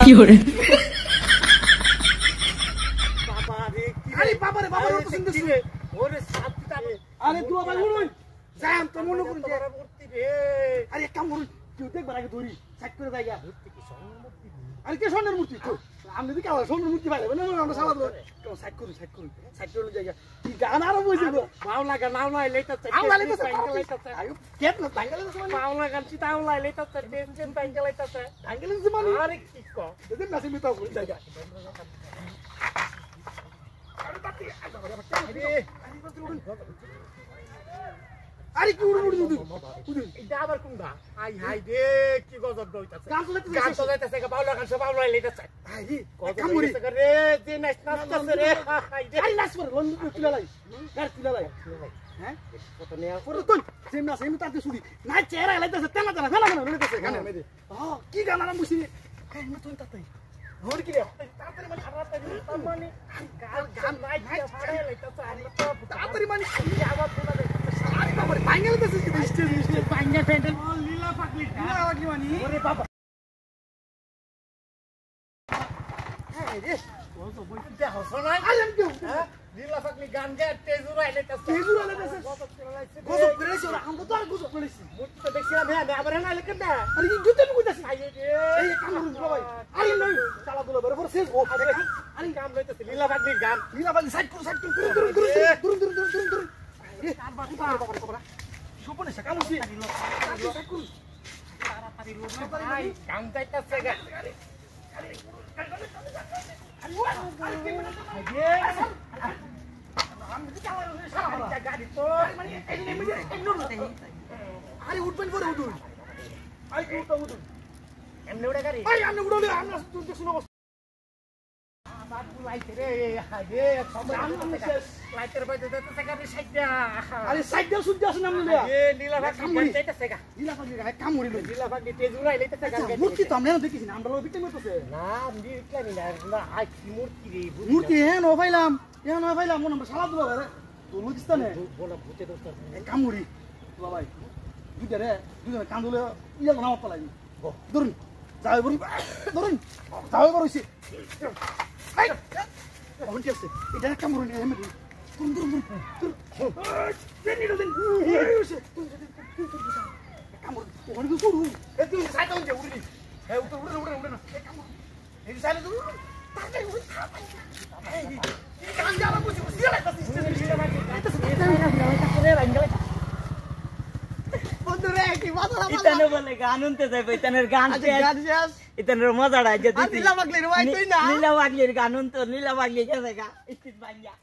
কি করে আরে বাবা রে বাবা তো শুনতেছি ওরে সাতটা আরে দুয়া ভাই শুনুন যাম তো মনে করুন যে মূর্তি রে আরে এক কাম করুন কেউ দেখবার আগে ধরি সাইড করে জায়গা মূর্তি কি স্বর্ণের মূর্তি আরে কি স্বর্ণের মূর্তি তো আমি যদি কালা স্বর্ণের মূর্তি পাইলে না আমরা সালা তো সাইড করুন সাইড করে জায়গা কি গান আর বইছে গো মাওলা গান মাওলা লেটা আওলা লেটা আয়ো কেত না বাঙ্গালে তো মাওলা গান চিতা আওলা লেটা টেনশন বাঙ্গালে লেটা বাঙ্গালে যে মানে আরে কি কো দেন না সিমিতা বই জায়গা আরে কি উড়ু এটা আবার কোনটা হাই হাই রে কি গজব দইতাছে গান তো যাইতাছে বাউলা গান সব বাউলা লইতাছে হাই রে কাম করি রে যে নাচতাছে রে হাই রে আই নাচ করে লন্ডন তুলা লাই গার তুলা লাই হ্যাঁ কত নিয়া করে তুই যে না সেমি তাতে শুনি না চেহারা লাইতাছে তেলা তেলা ফেলা ফেলা লইতাছে গানে মেদে কি গান আর মুসি কাই না তুই তাতে ঘর কি রে তাড়াতাড়ি মানে তাড়াতাড়ি মানে গান নাই ফাড়ে লাইতাছে আমরা তো তাড়াতাড়ি মানে আবার শোনা যায় আরে বাবা রে বাঙ্গাল তো স্টেজ বাঙ্গা প্যান্ডেল লীলা পাগলি মানে ওরে বাবা হ্যাঁ রে ও তো বলতে দে হসনাই আলেম কি লীলা পাগলি গান গায় তেজুরা আইতাছে গজব করেছে ওরা আমরা তো আর গজব করেছি মূর্তি তো দেখছিলাম হ্যাঁ আবার না লেখা না আরে কি জুতে কইতাছি আই রে এই কাম করুন ভাই আরে নই চালা দুলা বড় বড় শেষ ও আরে কাম লইতাছে লীলা পাগলি গান লীলা পাগলি সাইড করুন দুরুন রে তারপর বাবা সুপনে সে কাম হইছে সাইড করুন তাড়াতাড়ি লোক ভাই কাম যাইতাছে গা আরে উঠবেন পরে উঠুন আরে কি উঠুন এমনি উড়ে গাড়ি আরে এমনি উড়লে আমরা তুলতে শুনো বাবু লাইতে রে আরে সময় শেষ লাইতের বাইরে যেতে গাড়ি সাইডা আরে সাইডা শুনতে আসেন আপনি এ নীলা ভাগ যাইতেছে গা নীলা ভাগ কাম মরি লই নীলা ভাগ তেজ উড়াই লাইতেছে গাড়ি মূর্তি তো আমরা দেখিছি না আমরা বিতে মতছে না আমি দেখলাম না আই কি মূর্তি রে মূর্তি হ্যাঁ নো পাইলাম মন আমরা সালা দুবা রে তো লুকিস্তানে বলা ভূতে দোস্ত কাম মরি বাবা দুইটারে কান্দলে ইয়া না পালাই ধরুন যাও বড়ছি এই কোন কি আছে এটা কাম মরি না আমি ধরুন দেন কাম মরি কোন কি শুরু এ তুই সাইড হয়ে উড়ি এ উড়ে না কাম মরি এই সাইড তো তাকে উড়ি এই কাম যারা বুঝি সিলা বন্ধুরে কি মজা ইতানে বলে গান শুনতে যাইব ইতানের গান শেষ ইতানের মজাটা যে দিতি নীলা পাগলির ওই তুই না নীলা পাগলির গান শুনতো নীলা পাগলি গেছে গা ইস্তিত বাঙ্গা